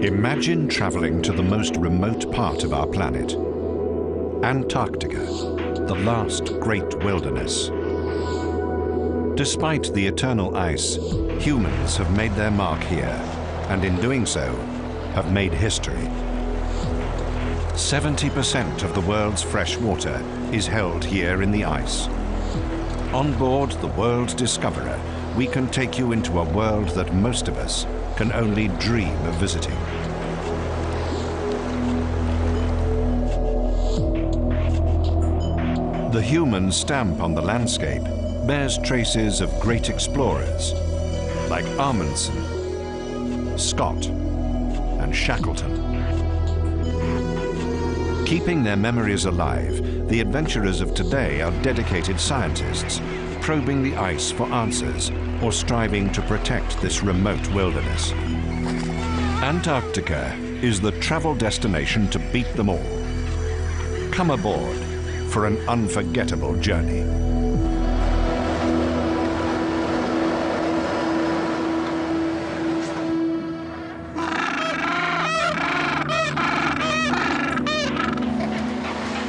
Imagine traveling to the most remote part of our planet, Antarctica, the last great wilderness. Despite the eternal ice, humans have made their mark here, and in doing so, have made history. 70% of the world's fresh water is held here in the ice. On board the World Discoverer, we can take you into a world that most of us can only dream of visiting. The human stamp on the landscape bears traces of great explorers like Amundsen, Scott, and Shackleton. Keeping their memories alive, the adventurers of today are dedicated scientists, probing the ice for answers or striving to protect this remote wilderness. Antarctica is the travel destination to beat them all. Come aboard for an unforgettable journey.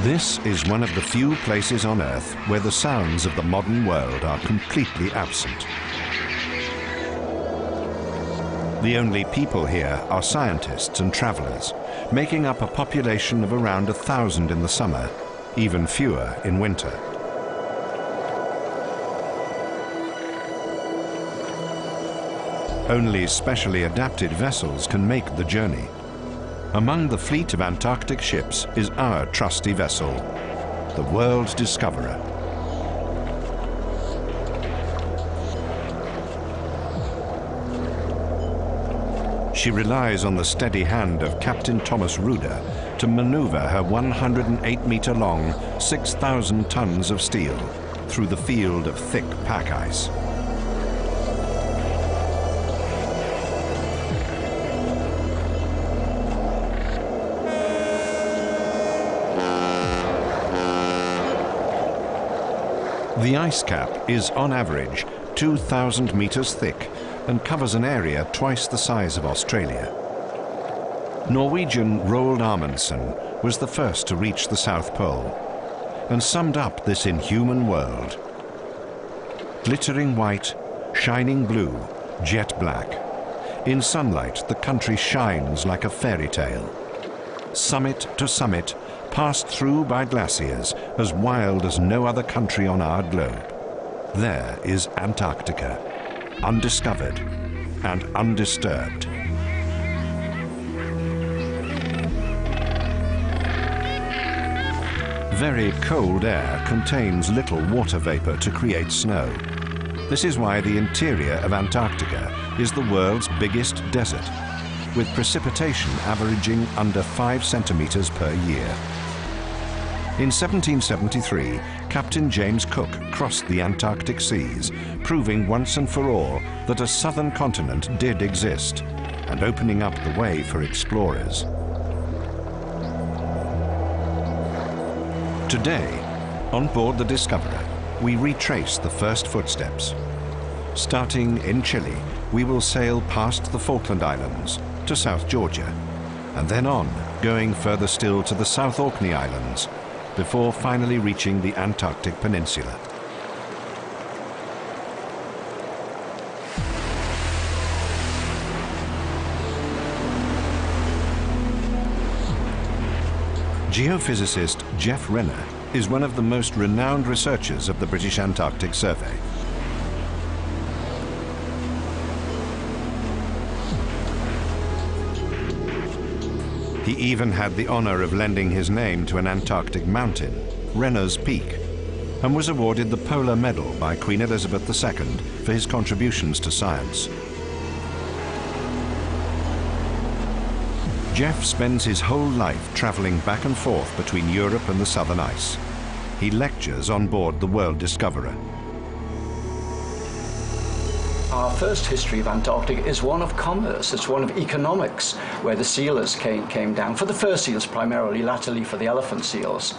This is one of the few places on Earth where the sounds of the modern world are completely absent. The only people here are scientists and travelers, making up a population of around 1,000 in the summer, even fewer in winter. Only specially adapted vessels can make the journey. Among the fleet of Antarctic ships is our trusty vessel, the World Discoverer. She relies on the steady hand of Captain Thomas Ruder to maneuver her 108-meter-long, 6,000 tons of steel through the field of thick pack ice. The ice cap is, on average, 2,000 meters thick and covers an area twice the size of Australia. Norwegian Roald Amundsen was the first to reach the South Pole and summed up this inhuman world. Glittering white, shining blue, jet black. In sunlight, the country shines like a fairy tale. Summit to summit, passed through by glaciers as wild as no other country on our globe. There is Antarctica, undiscovered and undisturbed. Very cold air contains little water vapor to create snow. This is why the interior of Antarctica is the world's biggest desert, with precipitation averaging under 5 centimeters per year. In 1773, Captain James Cook crossed the Antarctic seas, proving once and for all that a southern continent did exist, and opening up the way for explorers. Today, on board the Discoverer, we retrace the first footsteps. Starting in Chile, we will sail past the Falkland Islands to South Georgia, and then on, going further still to the South Orkney Islands, before finally reaching the Antarctic Peninsula. Geophysicist Geoff Renner is one of the most renowned researchers of the British Antarctic Survey. He even had the honor of lending his name to an Antarctic mountain, Renner's Peak, and was awarded the Polar Medal by Queen Elizabeth II for his contributions to science. Geoff spends his whole life traveling back and forth between Europe and the southern ice. He lectures on board the World Discoverer. Our first history of Antarctica is one of commerce. It's one of economics, where the sealers came down, for the fur seals primarily, latterly for the elephant seals.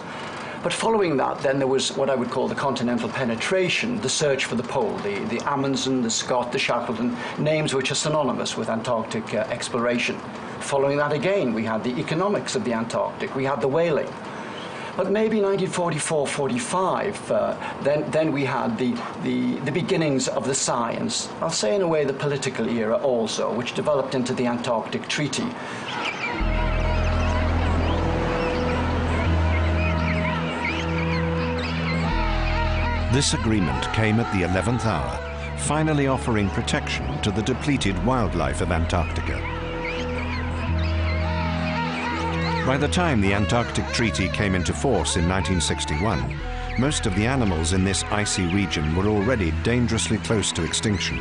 But following that, then there was what I would call the continental penetration, the search for the pole, the Amundsen, the Scott, the Shackleton, names which are synonymous with Antarctic exploration. Following that again, we had the economics of the Antarctic, we had the whaling. But maybe 1944-45, then we had the beginnings of the science, I'll say in a way the political era also, which developed into the Antarctic Treaty. This agreement came at the 11th hour, finally offering protection to the depleted wildlife of Antarctica. By the time the Antarctic Treaty came into force in 1961, most of the animals in this icy region were already dangerously close to extinction.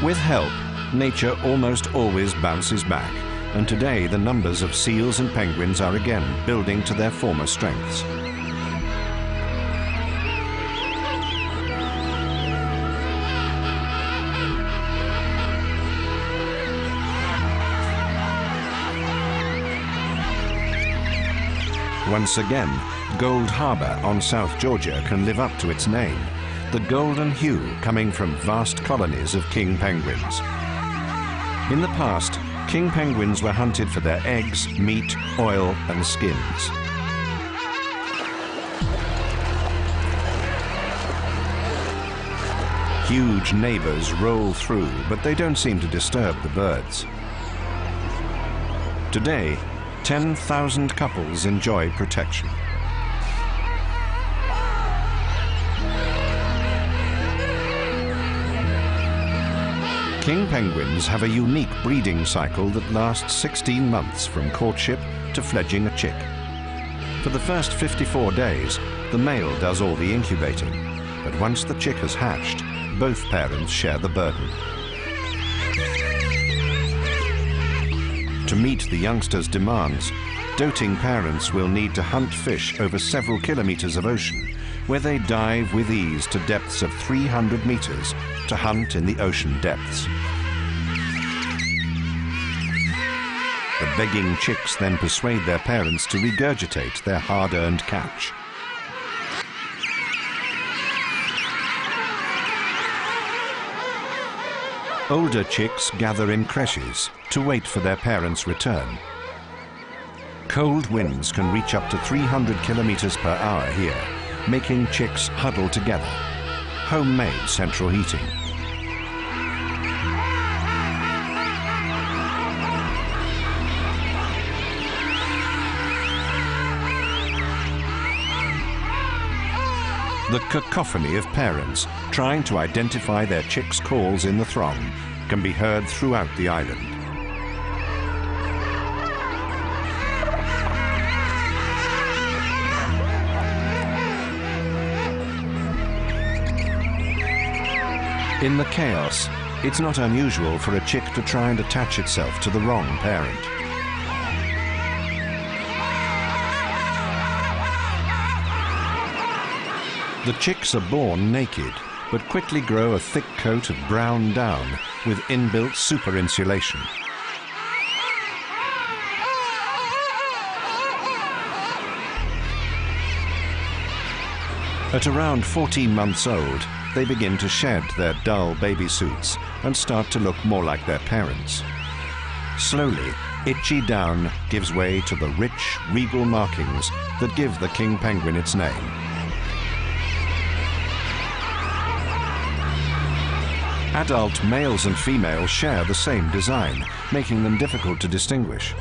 With help, nature almost always bounces back, and today the numbers of seals and penguins are again building to their former strengths. Once again, Gold Harbor on South Georgia can live up to its name, the golden hue coming from vast colonies of king penguins. In the past, king penguins were hunted for their eggs, meat, oil, and skins. Huge neighbors roll through, but they don't seem to disturb the birds. Today, 10,000 couples enjoy protection. King penguins have a unique breeding cycle that lasts 16 months from courtship to fledging a chick. For the first 54 days, the male does all the incubating, but once the chick has hatched, both parents share the burden. To meet the youngsters' demands, doting parents will need to hunt fish over several kilometers of ocean, where they dive with ease to depths of 300 meters to hunt in the ocean depths. The begging chicks then persuade their parents to regurgitate their hard-earned catch. Older chicks gather in creches to wait for their parents' return. Cold winds can reach up to 300 kilometers per hour here, making chicks huddle together. Homemade central heating. The cacophony of parents trying to identify their chicks' calls in the throng can be heard throughout the island. In the chaos, it's not unusual for a chick to try and attach itself to the wrong parent. The chicks are born naked, but quickly grow a thick coat of brown down with inbuilt super insulation. At around 14 months old, they begin to shed their dull baby suits and start to look more like their parents. Slowly, itchy down gives way to the rich, regal markings that give the king penguin its name. Adult males and females share the same design, making them difficult to distinguish.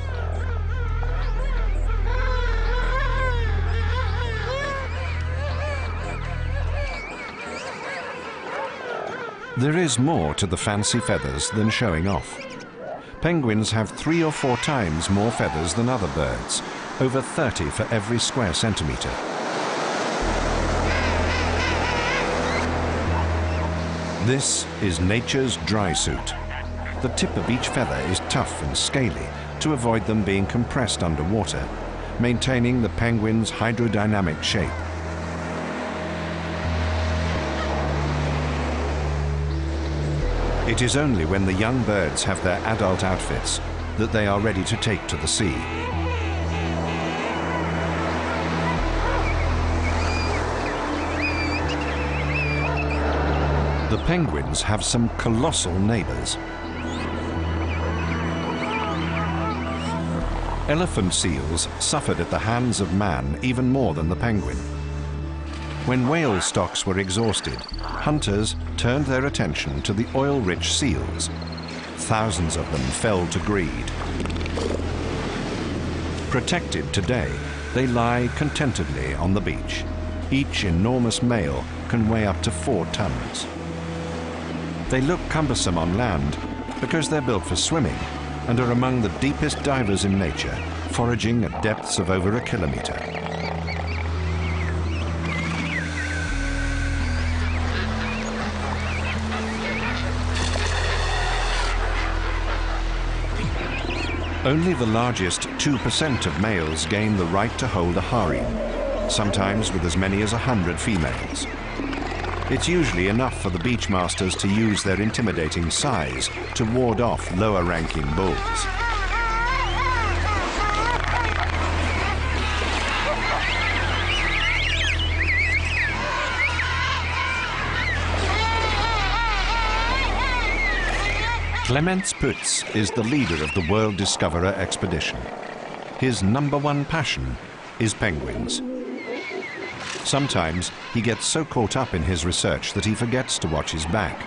There is more to the fancy feathers than showing off. Penguins have 3 or 4 times more feathers than other birds, over 30 for every square centimeter. This is nature's dry suit. The tip of each feather is tough and scaly to avoid them being compressed underwater, maintaining the penguin's hydrodynamic shape. It is only when the young birds have their adult outfits, that they are ready to take to the sea. The penguins have some colossal neighbors. Elephant seals suffered at the hands of man even more than the penguin. When whale stocks were exhausted, hunters turned their attention to the oil-rich seals. Thousands of them fell to greed. Protected today, they lie contentedly on the beach. Each enormous male can weigh up to 4 tons. They look cumbersome on land because they're built for swimming and are among the deepest divers in nature, foraging at depths of over 1 kilometer. Only the largest 2% of males gain the right to hold a harem, sometimes with as many as 100 females. It's usually enough for the beachmasters to use their intimidating size to ward off lower-ranking bulls. Clements Pütz is the leader of the World Discoverer expedition. His #1 passion is penguins. Sometimes he gets so caught up in his research that he forgets to watch his back,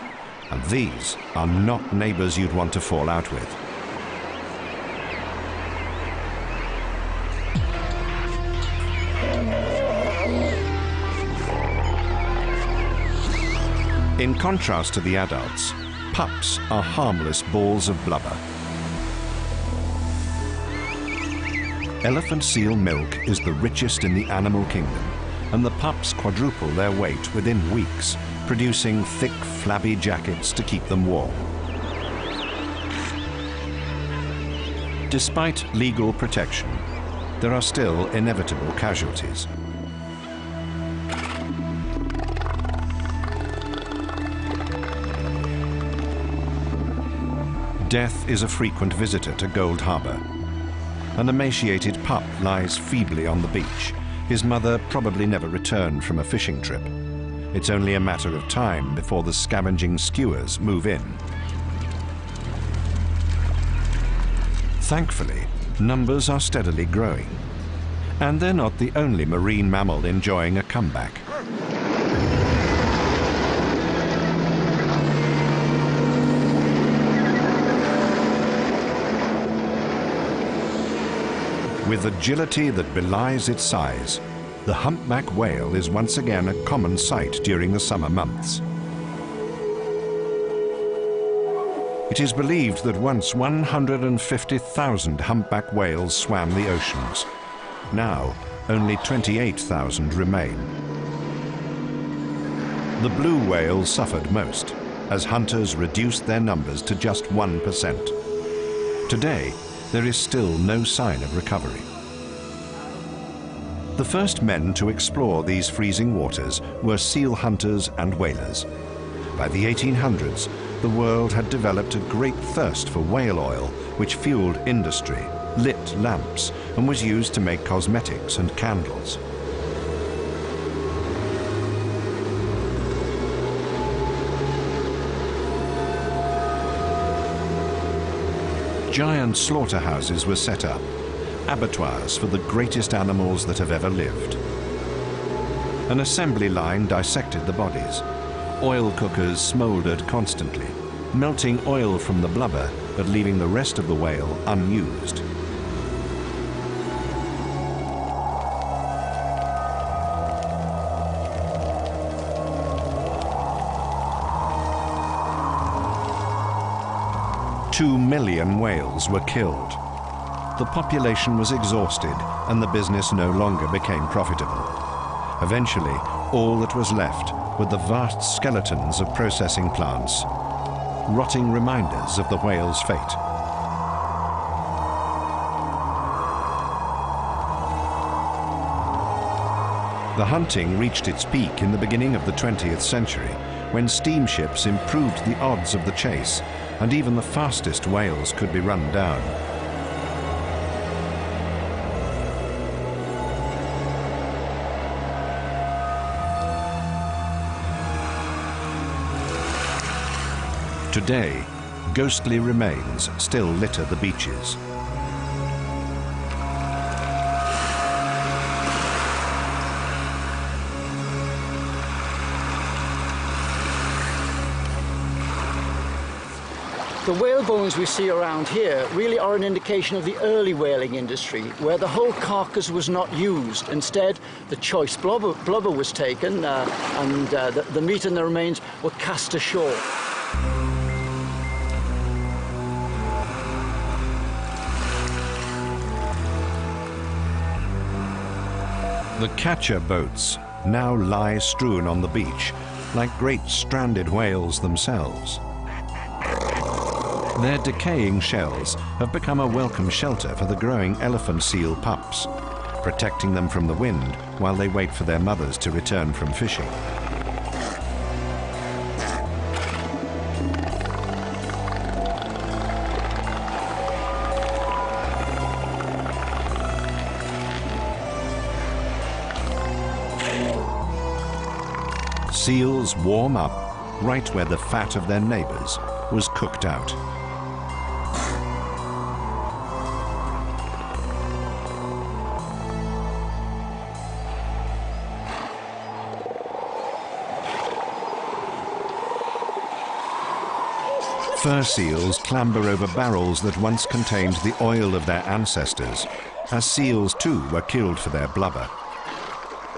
and these are not neighbors you'd want to fall out with. In contrast to the adults, pups are harmless balls of blubber. Elephant seal milk is the richest in the animal kingdom, and the pups quadruple their weight within weeks, producing thick, flabby jackets to keep them warm. Despite legal protection, there are still inevitable casualties. Death is a frequent visitor to Gold Harbor. An emaciated pup lies feebly on the beach. His mother probably never returned from a fishing trip. It's only a matter of time before the scavenging skuas move in. Thankfully, numbers are steadily growing. And they're not the only marine mammal enjoying a comeback. With agility that belies its size, the humpback whale is once again a common sight during the summer months. It is believed that once 150,000 humpback whales swam the oceans. Now, only 28,000 remain. The blue whale suffered most, as hunters reduced their numbers to just 1%. Today, there is still no sign of recovery. The first men to explore these freezing waters were seal hunters and whalers. By the 1800s, the world had developed a great thirst for whale oil, which fueled industry, lit lamps, and was used to make cosmetics and candles. Giant slaughterhouses were set up, abattoirs for the greatest animals that have ever lived. An assembly line dissected the bodies. Oil cookers smoldered constantly, melting oil from the blubber but leaving the rest of the whale unused. Two million whales were killed. The population was exhausted and the business no longer became profitable. Eventually, all that was left were the vast skeletons of processing plants, rotting reminders of the whale's fate. The hunting reached its peak in the beginning of the 20th century, when steamships improved the odds of the chase, and even the fastest whales could be run down. Today, ghostly remains still litter the beaches. The whale bones we see around here really are an indication of the early whaling industry, where the whole carcass was not used. Instead, the choice blubber was taken and the meat and the remains were cast ashore. The catcher boats now lie strewn on the beach like great stranded whales themselves. Their decaying shells have become a welcome shelter for the growing elephant seal pups, protecting them from the wind while they wait for their mothers to return from fishing. Seals warm up right where the fat of their neighbors was cooked out. Fur seals clamber over barrels that once contained the oil of their ancestors, as seals too were killed for their blubber.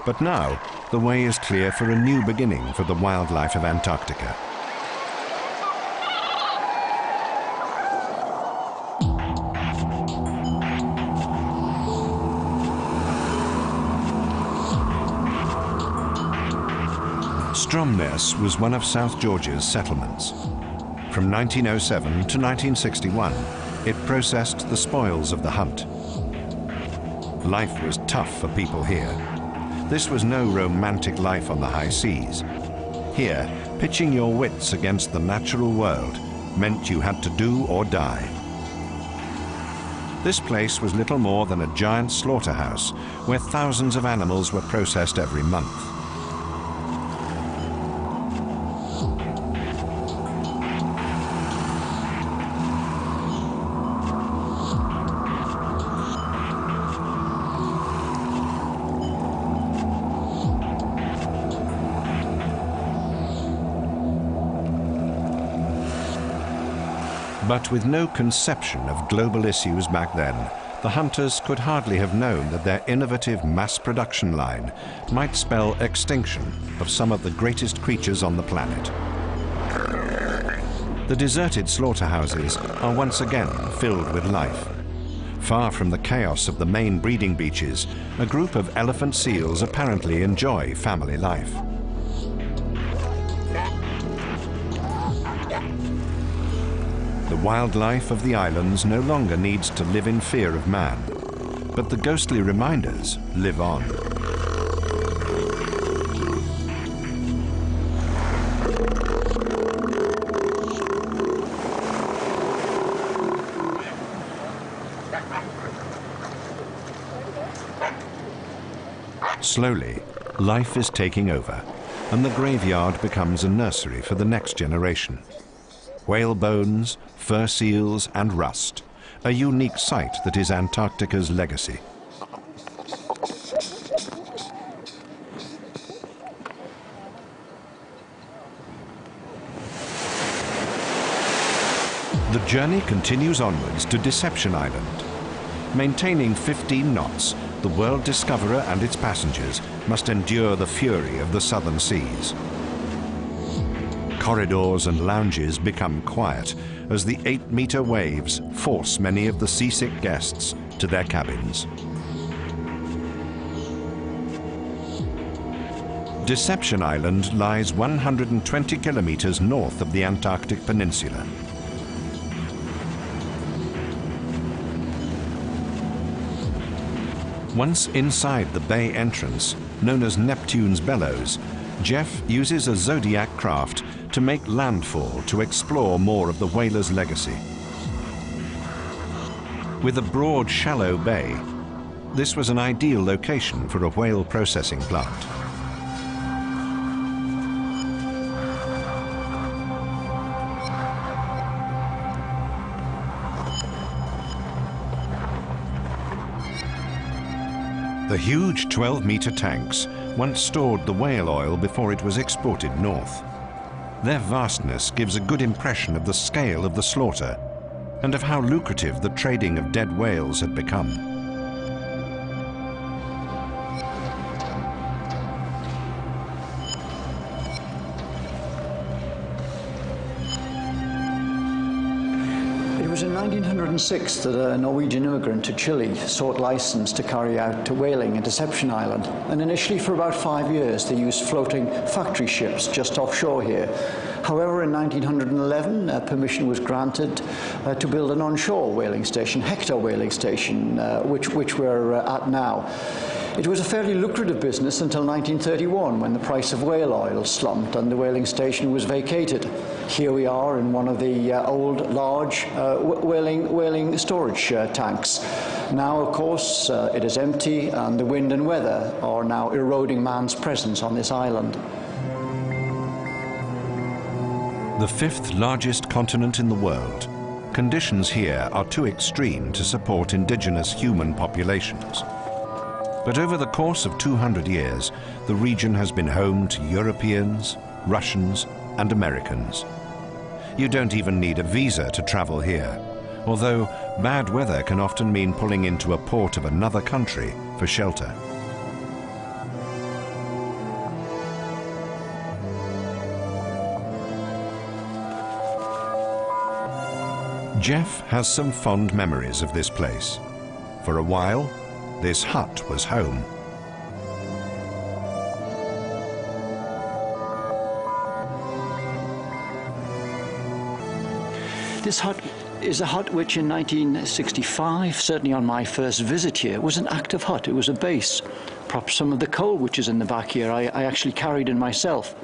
But now, the way is clear for a new beginning for the wildlife of Antarctica. Stromness was one of South Georgia's settlements. From 1907 to 1961, it processed the spoils of the hunt. Life was tough for people here. This was no romantic life on the high seas. Here, pitching your wits against the natural world meant you had to do or die. This place was little more than a giant slaughterhouse where thousands of animals were processed every month. But with no conception of global issues back then, the hunters could hardly have known that their innovative mass production line might spell extinction of some of the greatest creatures on the planet. The deserted slaughterhouses are once again filled with life. Far from the chaos of the main breeding beaches, a group of elephant seals apparently enjoy family life. The wildlife of the islands no longer needs to live in fear of man, but the ghostly reminders live on. Slowly, life is taking over, and the graveyard becomes a nursery for the next generation. Whale bones, fur seals and rust, a unique sight that is Antarctica's legacy. The journey continues onwards to Deception Island. Maintaining 15 knots, the World Discoverer and its passengers must endure the fury of the southern seas. Corridors and lounges become quiet as the 8-meter waves force many of the seasick guests to their cabins. Deception Island lies 120 kilometers north of the Antarctic Peninsula. Once inside the bay entrance, known as Neptune's Bellows, Jeff uses a Zodiac craft to make landfall to explore more of the whaler's legacy. With a broad, shallow bay, this was an ideal location for a whale processing plant. The huge 12-meter tanks once stored the whale oil before it was exported north. Their vastness gives a good impression of the scale of the slaughter and of how lucrative the trading of dead whales had become. It was in 1906 that a Norwegian immigrant to Chile sought license to carry out whaling in Deception Island. And initially, for about 5 years, they used floating factory ships just offshore here. However, in 1911, permission was granted to build an onshore whaling station, Hector whaling station, which we're at now. It was a fairly lucrative business until 1931, when the price of whale oil slumped and the whaling station was vacated. Here we are in one of the old, large whaling storage tanks. Now, of course, it is empty, and the wind and weather are now eroding man's presence on this island. The fifth largest continent in the world, conditions here are too extreme to support indigenous human populations. But over the course of 200 years, the region has been home to Europeans, Russians, and Americans. You don't even need a visa to travel here, although bad weather can often mean pulling into a port of another country for shelter. Jeff has some fond memories of this place. For a while, this hut was home. This hut is a hut which in 1965, certainly on my first visit here, was an active hut. It was a base. Perhaps some of the coal which is in the back here I actually carried in myself.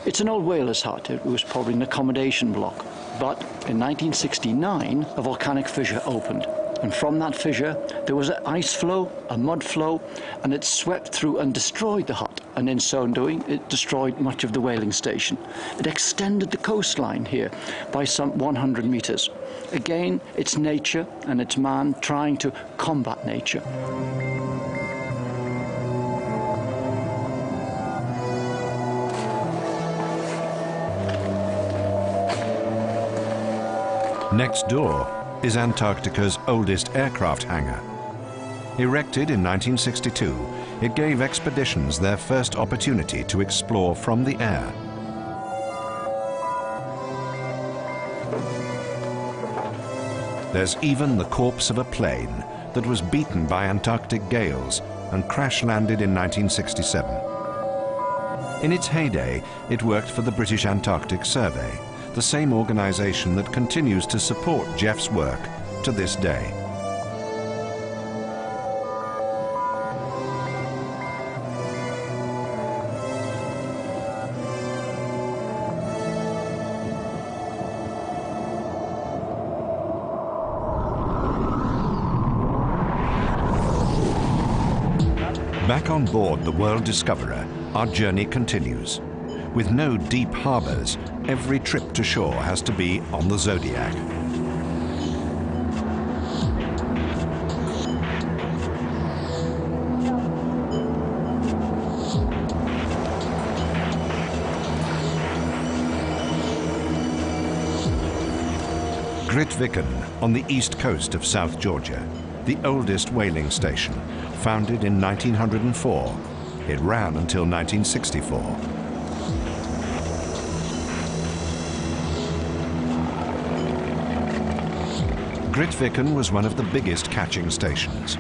It's an old whaler's hut. It was probably an accommodation block. But in 1969, a volcanic fissure opened. And from that fissure, there was an ice flow, a mud flow, and it swept through and destroyed the hut. And in so doing, it destroyed much of the whaling station. It extended the coastline here by some 100 meters. Again, it's nature and it's man trying to combat nature. Next door is Antarctica's oldest aircraft hangar. Erected in 1962, it gave expeditions their first opportunity to explore from the air. There's even the corpse of a plane that was beaten by Antarctic gales and crash-landed in 1967. In its heyday, it worked for the British Antarctic Survey, the same organization that continues to support Jeff's work to this day. Back on board the World Discoverer, our journey continues. With no deep harbors, every trip to shore has to be on the Zodiac. Grytviken, on the east coast of South Georgia, the oldest whaling station, founded in 1904. It ran until 1964. Grytviken was one of the biggest catching stations.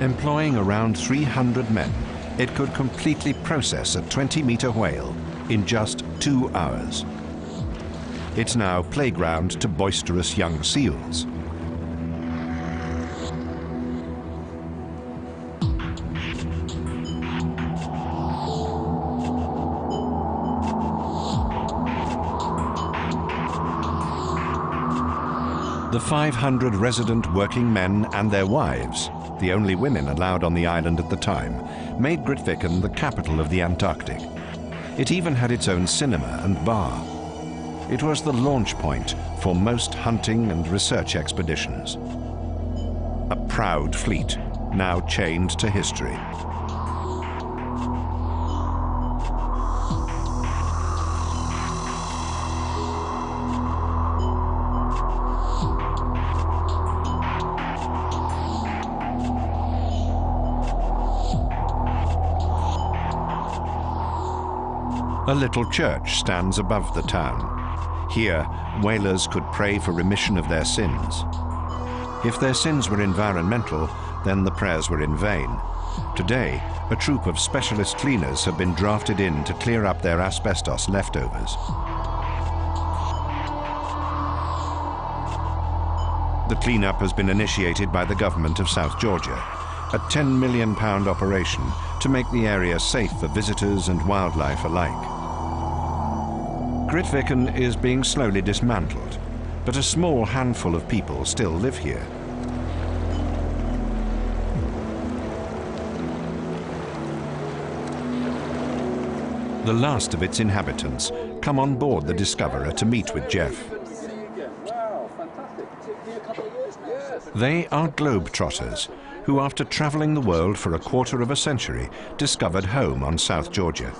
Employing around 300 men, it could completely process a 20-meter whale in just 2 hours. It's now playground to boisterous young seals. The 500 resident working men and their wives, the only women allowed on the island at the time, made Grytviken the capital of the Antarctic. It even had its own cinema and bar. It was the launch point for most hunting and research expeditions. A proud fleet, now chained to history. A little church stands above the town. Here, whalers could pray for remission of their sins. If their sins were environmental, then the prayers were in vain. Today, a troop of specialist cleaners have been drafted in to clear up their asbestos leftovers. The cleanup has been initiated by the government of South Georgia, a £10 million operation to make the area safe for visitors and wildlife alike. Grytviken is being slowly dismantled, but a small handful of people still live here. The last of its inhabitants come on board the Discoverer to meet with Jeff. They are globetrotters who, after travelling the world for a quarter of a century, discovered home on South Georgia.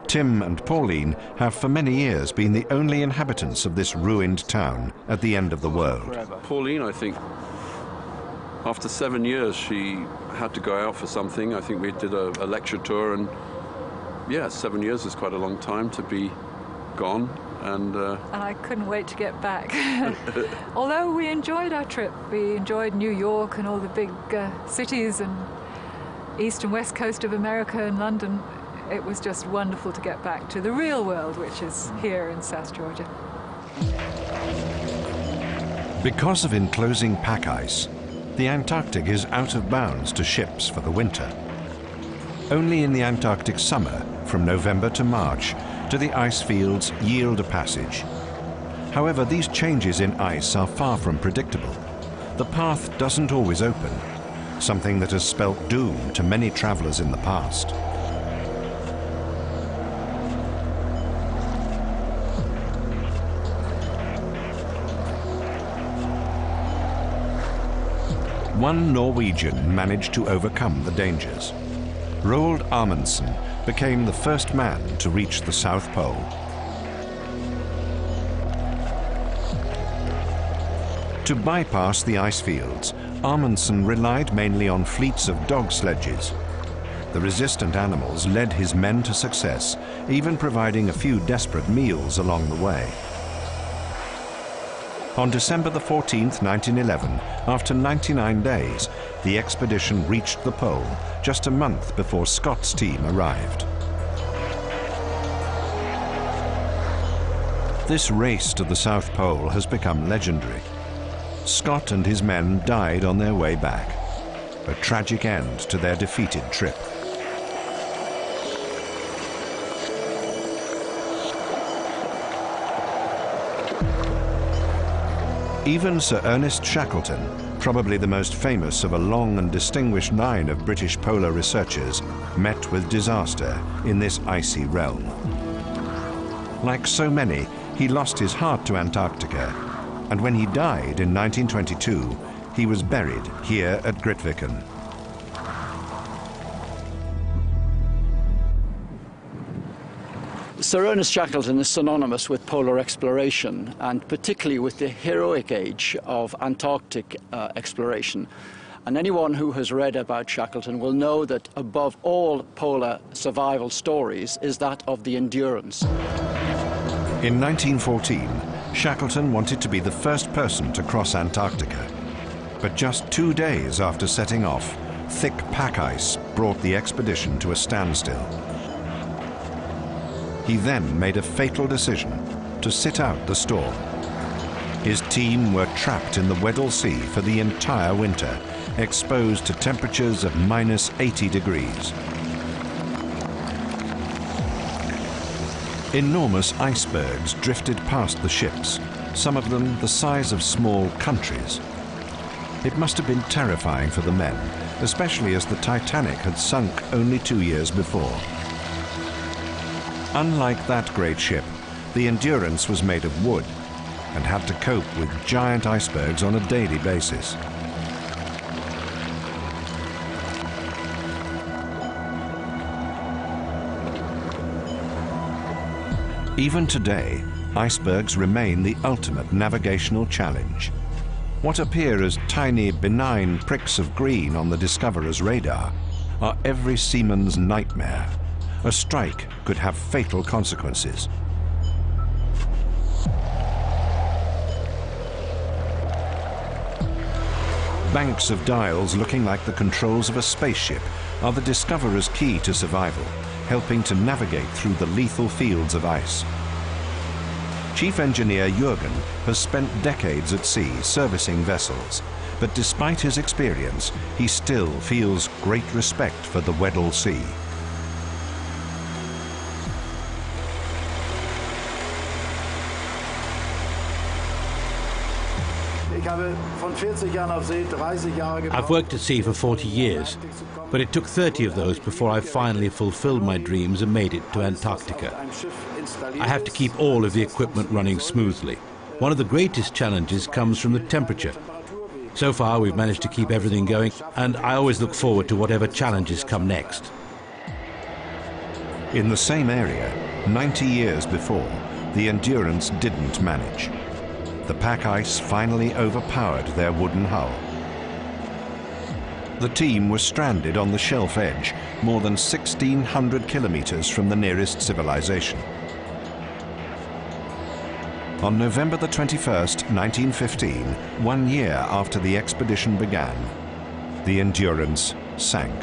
Tim and Pauline have for many years been the only inhabitants of this ruined town at the end of the world. Pauline, I think, after 7 years, she had to go out for something. I think we did a lecture tour, and yeah, 7 years is quite a long time to be gone. And I couldn't wait to get back. Although we enjoyed our trip, we enjoyed New York and all the big cities and east and west coast of America and London. It was just wonderful to get back to the real world, which is here in South Georgia. Because of enclosing pack ice, the Antarctic is out of bounds to ships for the winter. Only in the Antarctic summer, from November to March, do the ice fields yield a passage. However, these changes in ice are far from predictable. The path doesn't always open, something that has spelt doom to many travelers in the past. One Norwegian managed to overcome the dangers. Roald Amundsen became the first man to reach the South Pole. To bypass the ice fields, Amundsen relied mainly on fleets of dog sledges. The resistant animals led his men to success, even providing a few desperate meals along the way. On December the 14th, 1911, after 99 days, the expedition reached the pole just a month before Scott's team arrived. This race to the South Pole has become legendary. Scott and his men died on their way back, a tragic end to their defeated trip. Even Sir Ernest Shackleton, probably the most famous of a long and distinguished line of British polar researchers, met with disaster in this icy realm. Like so many, he lost his heart to Antarctica, and when he died in 1922, he was buried here at Grytviken. Sir Ernest Shackleton is synonymous with polar exploration, and particularly with the heroic age of Antarctic exploration. And anyone who has read about Shackleton will know that above all polar survival stories is that of the Endurance. In 1914, Shackleton wanted to be the first person to cross Antarctica. But just 2 days after setting off, thick pack ice brought the expedition to a standstill. He then made a fatal decision to sit out the storm. His team were trapped in the Weddell Sea for the entire winter, exposed to temperatures of -80 degrees. Enormous icebergs drifted past the ships, some of them the size of small countries. It must have been terrifying for the men, especially as the Titanic had sunk only 2 years before. Unlike that great ship, the Endurance was made of wood and had to cope with giant icebergs on a daily basis. Even today, icebergs remain the ultimate navigational challenge. What appear as tiny, benign pricks of green on the Discoverer's radar are every seaman's nightmare. A strike could have fatal consequences. Banks of dials looking like the controls of a spaceship are the Discoverer's key to survival, helping to navigate through the lethal fields of ice. Chief Engineer Jürgen has spent decades at sea servicing vessels, but despite his experience, he still feels great respect for the Weddell Sea. I've worked at sea for 40 years, but it took 30 of those before I finally fulfilled my dreams and made it to Antarctica. I have to keep all of the equipment running smoothly. One of the greatest challenges comes from the temperature. So far, we've managed to keep everything going, and I always look forward to whatever challenges come next. In the same area, 90 years before, the Endurance didn't manage. The pack ice finally overpowered their wooden hull. The team was stranded on the shelf edge, more than 1,600 kilometers from the nearest civilization. On November the 21st, 1915, 1 year after the expedition began, the Endurance sank.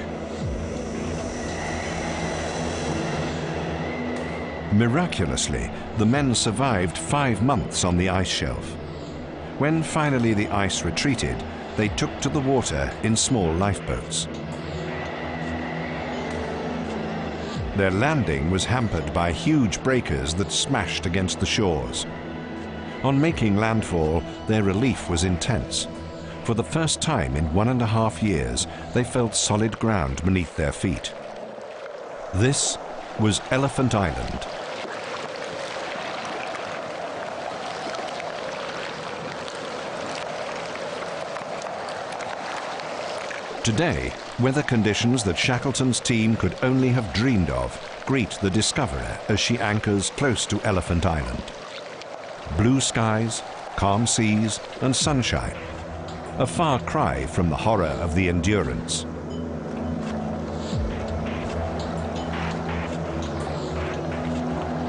Miraculously, the men survived 5 months on the ice shelf. When finally the ice retreated, they took to the water in small lifeboats. Their landing was hampered by huge breakers that smashed against the shores. On making landfall, their relief was intense. For the first time in 1.5 years, they felt solid ground beneath their feet. This was Elephant Island. Today, weather conditions that Shackleton's team could only have dreamed of greet the Discoverer as she anchors close to Elephant Island. Blue skies, calm seas, and sunshine. A far cry from the horror of the Endurance.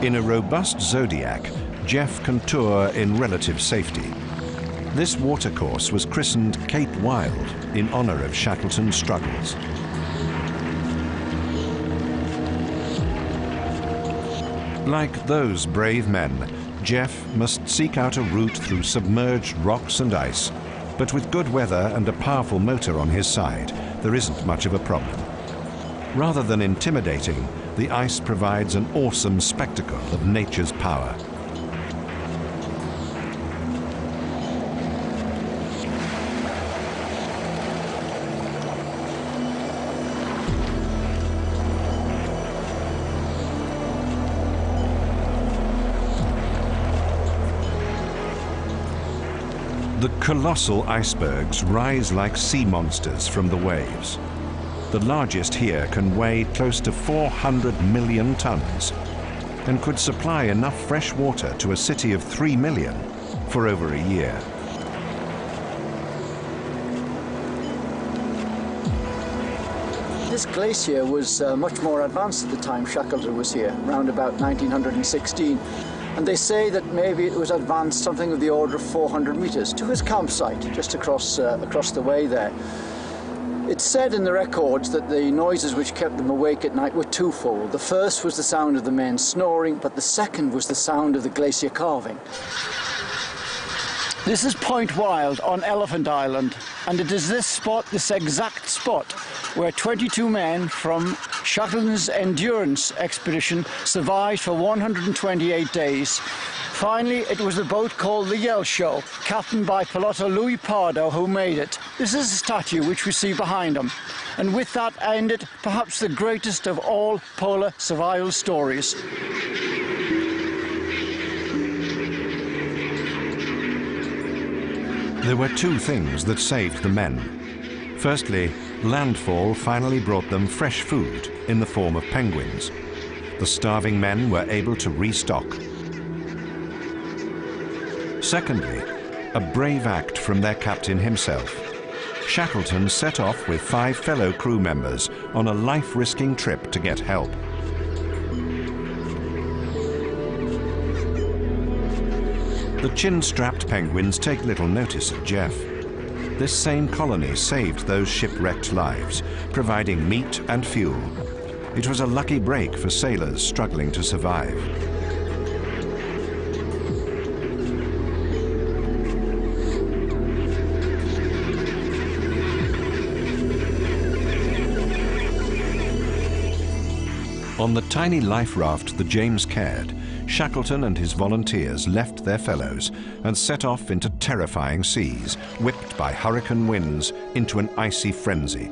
In a robust Zodiac, Jeff can tour in relative safety. This watercourse was christened Cape Wild in honor of Shackleton's struggles. Like those brave men, Jeff must seek out a route through submerged rocks and ice, but with good weather and a powerful motor on his side, there isn't much of a problem. Rather than intimidating, the ice provides an awesome spectacle of nature's power. The colossal icebergs rise like sea monsters from the waves. The largest here can weigh close to 400 million tons and could supply enough fresh water to a city of 3 million for over a year. This glacier was much more advanced at the time Shackleton was here, around about 1916. And they say that maybe it was advanced something of the order of 400 meters to his campsite, just across the way there. It's said in the records that the noises which kept them awake at night were twofold. The first was the sound of the men snoring, but the second was the sound of the glacier calving. This is Point Wild on Elephant Island, and it is this spot, this exact spot, where 22 men from Shackleton's Endurance expedition survived for 128 days. Finally, it was the boat called the Yell Show, captained by piloto Louis Pardo, who made it. This is a statue which we see behind him. And with that ended perhaps the greatest of all polar survival stories. There were two things that saved the men. Firstly, landfall finally brought them fresh food in the form of penguins. The starving men were able to restock, Secondly, a brave act from their captain himself. Shackleton set off with 5 fellow crew members on a life-risking trip to get help. The chin-strapped penguins take little notice of Jeff. This same colony saved those shipwrecked lives, providing meat and fuel. It was a lucky break for sailors struggling to survive. On the tiny life raft the James Caird, Shackleton and his volunteers left their fellows and set off into terrifying seas, whipped by hurricane winds into an icy frenzy.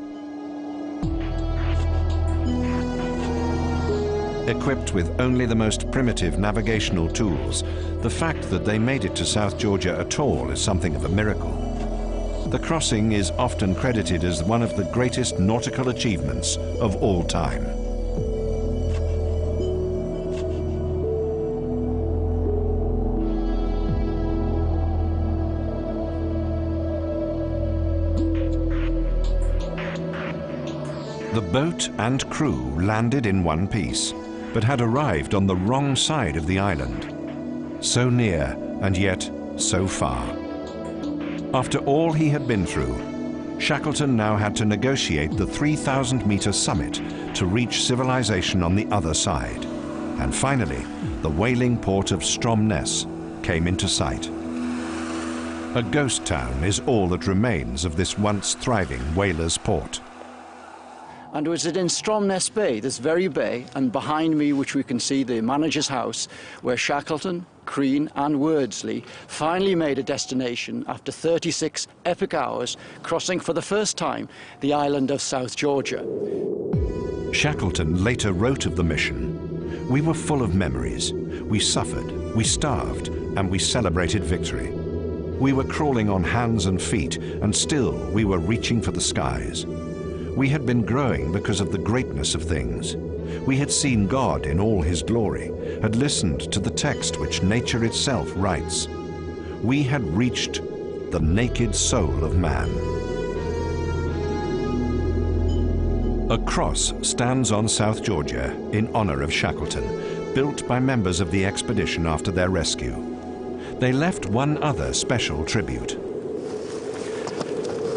Equipped with only the most primitive navigational tools, the fact that they made it to South Georgia at all is something of a miracle. The crossing is often credited as one of the greatest nautical achievements of all time. The boat and crew landed in one piece, but had arrived on the wrong side of the island. So near, and yet so far. After all he had been through, Shackleton now had to negotiate the 3,000-meter summit to reach civilization on the other side. And finally, the whaling port of Stromness came into sight. A ghost town is all that remains of this once thriving whalers' port. And it was in Stromness Bay, this very bay, and behind me, which we can see the manager's house, where Shackleton, Crean and Wordsley finally made a destination after 36 epic hours, crossing for the first time the island of South Georgia. Shackleton later wrote of the mission, "We were full of memories. We suffered, we starved, and we celebrated victory. We were crawling on hands and feet, and still we were reaching for the skies. We had been growing because of the greatness of things. We had seen God in all his glory, had listened to the text which nature itself writes. We had reached the naked soul of man." A cross stands on South Georgia in honor of Shackleton, built by members of the expedition after their rescue. They left one other special tribute.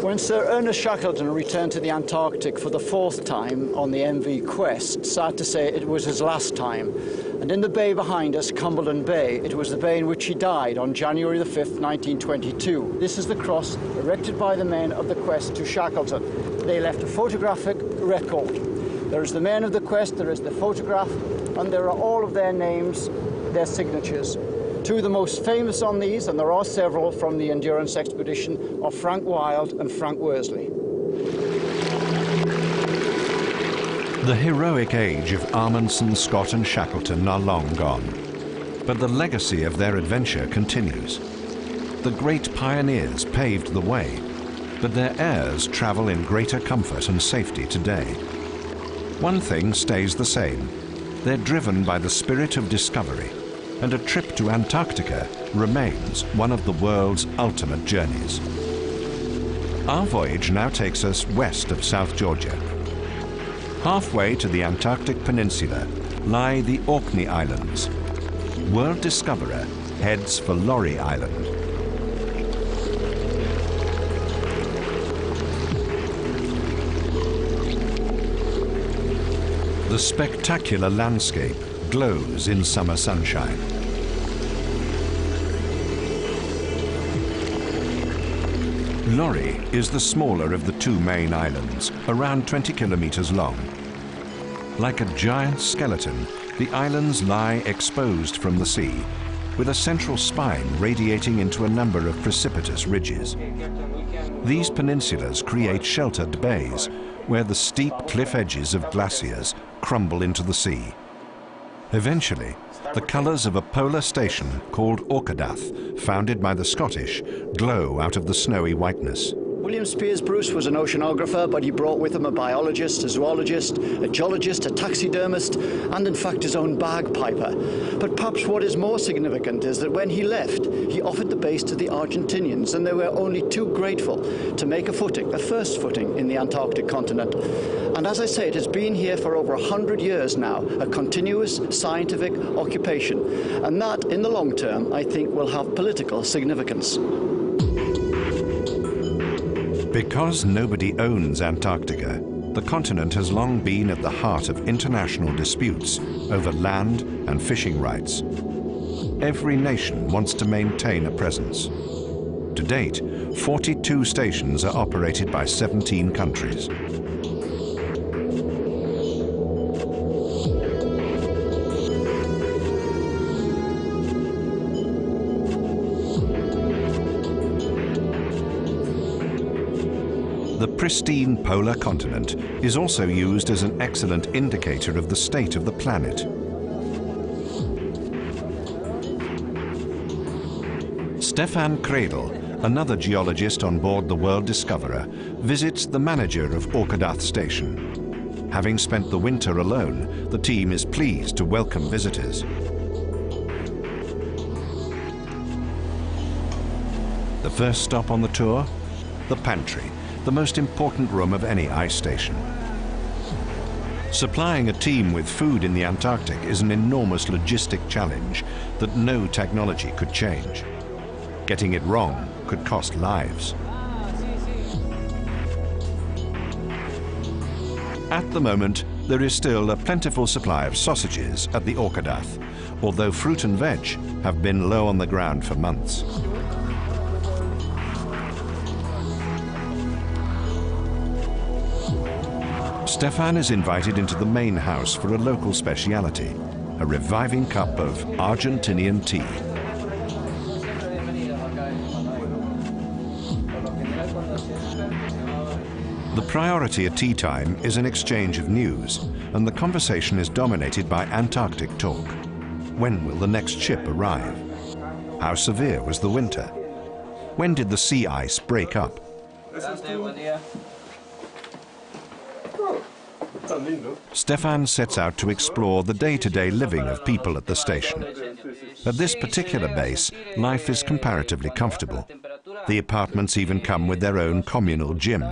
When Sir Ernest Shackleton returned to the Antarctic for the 4th time on the MV Quest, sad to say it was his last time. And in the bay behind us, Cumberland Bay, it was the bay in which he died on January the 5th, 1922. This is the cross erected by the men of the Quest to Shackleton. They left a photographic record. There is the men of the Quest, there is the photograph, and there are all of their names, their signatures. Two of the most famous on these, and there are several from the Endurance expedition, are Frank Wild and Frank Worsley. The heroic age of Amundsen, Scott and Shackleton are long gone, but the legacy of their adventure continues. The great pioneers paved the way, but their heirs travel in greater comfort and safety today. One thing stays the same. They're driven by the spirit of discovery, and a trip to Antarctica remains one of the world's ultimate journeys. Our voyage now takes us west of South Georgia. Halfway to the Antarctic Peninsula lie the Orkney Islands. World Discoverer heads for Laurie Island. The spectacular landscape glows in summer sunshine. Laurie is the smaller of the two main islands, around 20 kilometers long. Like a giant skeleton, the islands lie exposed from the sea, with a central spine radiating into a number of precipitous ridges. These peninsulas create sheltered bays, where the steep cliff edges of glaciers crumble into the sea. Eventually, the colours of a polar station called Orkadath, founded by the Scottish, glow out of the snowy whiteness. William Spears Bruce was an oceanographer, but he brought with him a biologist, a zoologist, a geologist, a taxidermist, and in fact his own bagpiper. But perhaps what is more significant is that when he left, he offered the base to the Argentinians, and they were only too grateful to make a footing, a first footing in the Antarctic continent. And as I say, it has been here for over 100 years now, a continuous scientific occupation. And that, in the long term, I think will have political significance. Because nobody owns Antarctica, the continent has long been at the heart of international disputes over land and fishing rights. Every nation wants to maintain a presence. To date, 42 stations are operated by 17 countries. The pristine polar continent is also used as an excellent indicator of the state of the planet. Stefan Kredel, another geologist on board the World Discoverer, visits the manager of Åkerdath Station. Having spent the winter alone, the team is pleased to welcome visitors. The first stop on the tour, the pantry, the most important room of any ice station. Supplying a team with food in the Antarctic is an enormous logistic challenge that no technology could change. Getting it wrong could cost lives. At the moment, there is still a plentiful supply of sausages at the Åkerdath, although fruit and veg have been low on the ground for months. Stefan is invited into the main house for a local speciality, a reviving cup of Argentinian tea. The priority at tea time is an exchange of news, and the conversation is dominated by Antarctic talk. When will the next ship arrive? How severe was the winter? When did the sea ice break up? Stefan sets out to explore the day-to-day living of people at the station. At this particular base, life is comparatively comfortable. The apartments even come with their own communal gym.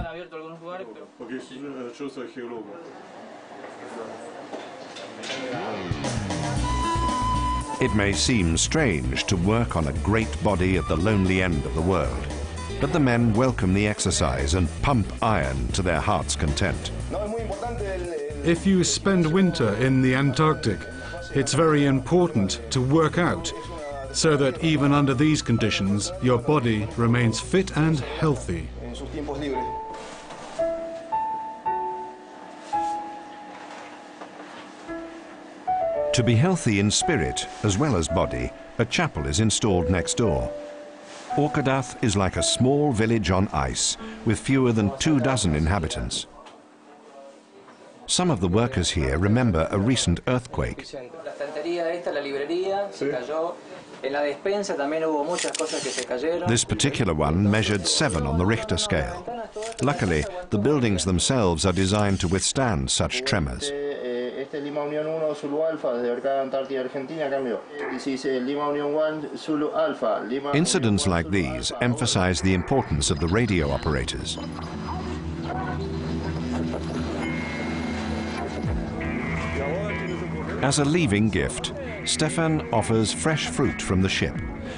It may seem strange to work on a great body at the lonely end of the world, but the men welcome the exercise and pump iron to their heart's content. If you spend winter in the Antarctic, it's very important to work out, so that even under these conditions, your body remains fit and healthy. To be healthy in spirit as well as body, a chapel is installed next door. Åkerdath is like a small village on ice with fewer than 24 inhabitants. Some of the workers here remember a recent earthquake. This particular one measured 7 on the Richter scale. Luckily, the buildings themselves are designed to withstand such tremors. Incidents like these emphasize the importance of the radio operators. As a leaving gift, Stefan offers fresh fruit from the ship,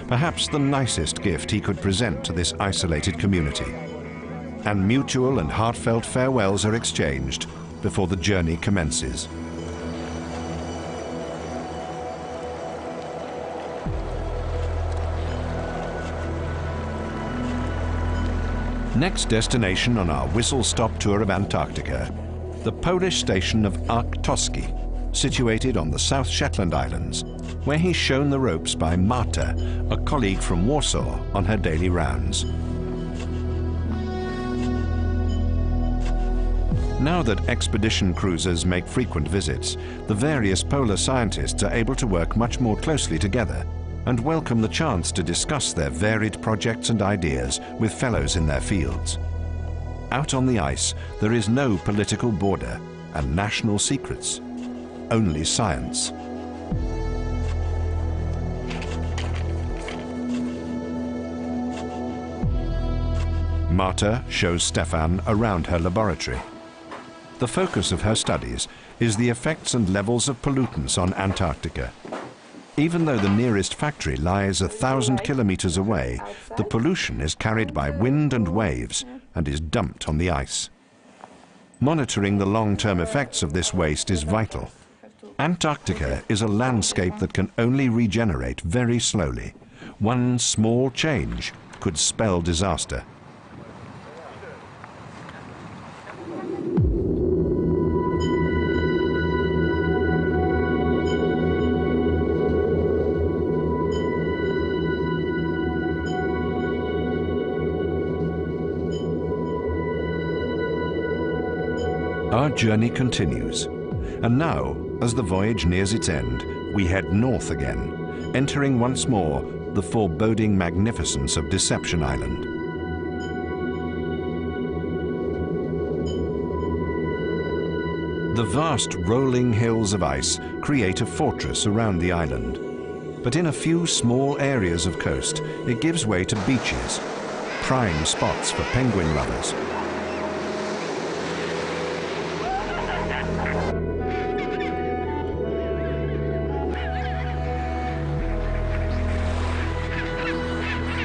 perhaps the nicest gift he could present to this isolated community. And mutual and heartfelt farewells are exchanged before the journey commences. Next destination on our whistle-stop tour of Antarctica, the Polish station of Arctoski, situated on the South Shetland Islands, where he's shown the ropes by Marta, a colleague from Warsaw, on her daily rounds. Now that expedition cruisers make frequent visits, the various polar scientists are able to work much more closely together and welcome the chance to discuss their varied projects and ideas with fellows in their fields. Out on the ice, there is no political border and national secrets, only science. Marta shows Stefan around her laboratory. The focus of her studies is the effects and levels of pollutants on Antarctica. Even though the nearest factory lies 1,000 kilometers away, the pollution is carried by wind and waves and is dumped on the ice. Monitoring the long-term effects of this waste is vital. Antarctica is a landscape that can only regenerate very slowly. One small change could spell disaster. Our journey continues, and now, as the voyage nears its end, we head north again, entering once more the foreboding magnificence of Deception Island. The vast rolling hills of ice create a fortress around the island. But in a few small areas of coast, it gives way to beaches, prime spots for penguin lovers.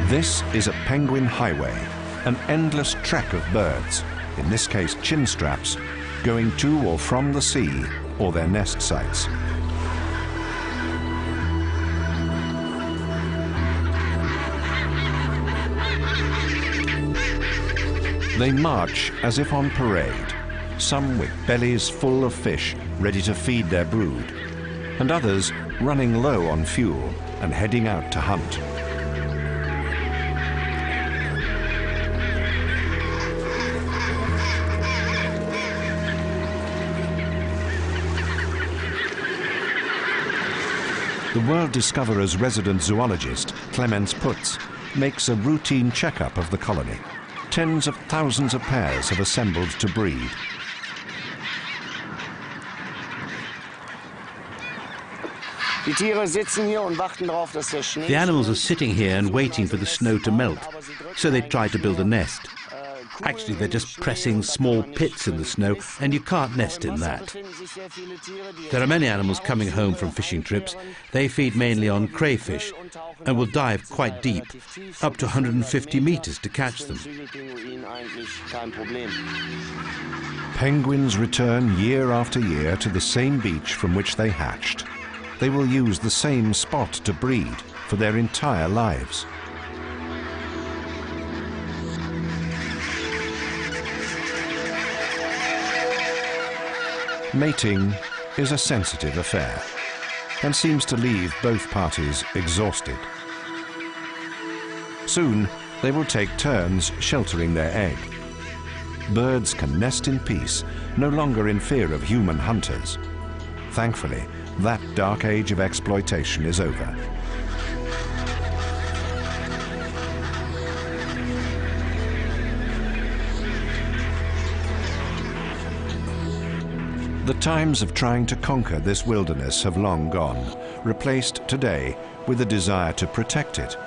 This is a penguin highway, an endless trek of birds, in this case chin straps, going to or from the sea or their nest sites. They march as if on parade, some with bellies full of fish ready to feed their brood, and others running low on fuel and heading out to hunt. The World Discoverer's resident zoologist, Clemens Putz, makes a routine checkup of the colony. Tens of thousands of pairs have assembled to breed. The animals are sitting here and waiting for the snow to melt, so they try to build a nest. Actually, they're just pressing small pits in the snow, and you can't nest in that. There are many animals coming home from fishing trips. They feed mainly on crayfish and will dive quite deep, up to 150 meters to catch them. Penguins return year after year to the same beach from which they hatched. They will use the same spot to breed for their entire lives. Mating is a sensitive affair and seems to leave both parties exhausted. Soon, they will take turns sheltering their egg. Birds can nest in peace, no longer in fear of human hunters. Thankfully, that dark age of exploitation is over. The times of trying to conquer this wilderness have long gone, replaced today with a desire to protect it.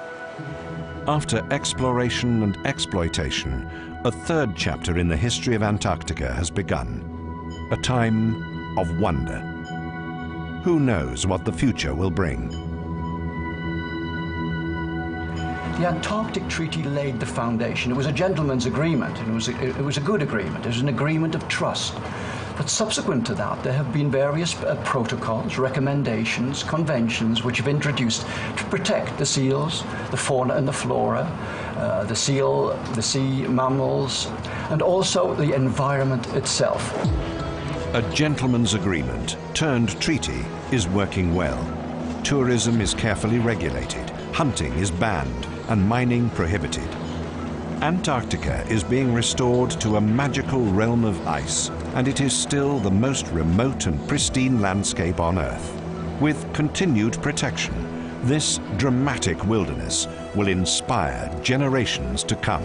After exploration and exploitation, a third chapter in the history of Antarctica has begun, a time of wonder. Who knows what the future will bring? The Antarctic Treaty laid the foundation. It was a gentleman's agreement, and it was a good agreement. It was an agreement of trust. But subsequent to that, there have been various protocols, recommendations, conventions which have introduced to protect the seals, the fauna and the flora, the sea mammals, and also the environment itself. A gentleman's agreement turned treaty is working well. Tourism is carefully regulated, hunting is banned, and mining prohibited. Antarctica is being restored to a magical realm of ice, and it is still the most remote and pristine landscape on Earth. With continued protection, this dramatic wilderness will inspire generations to come.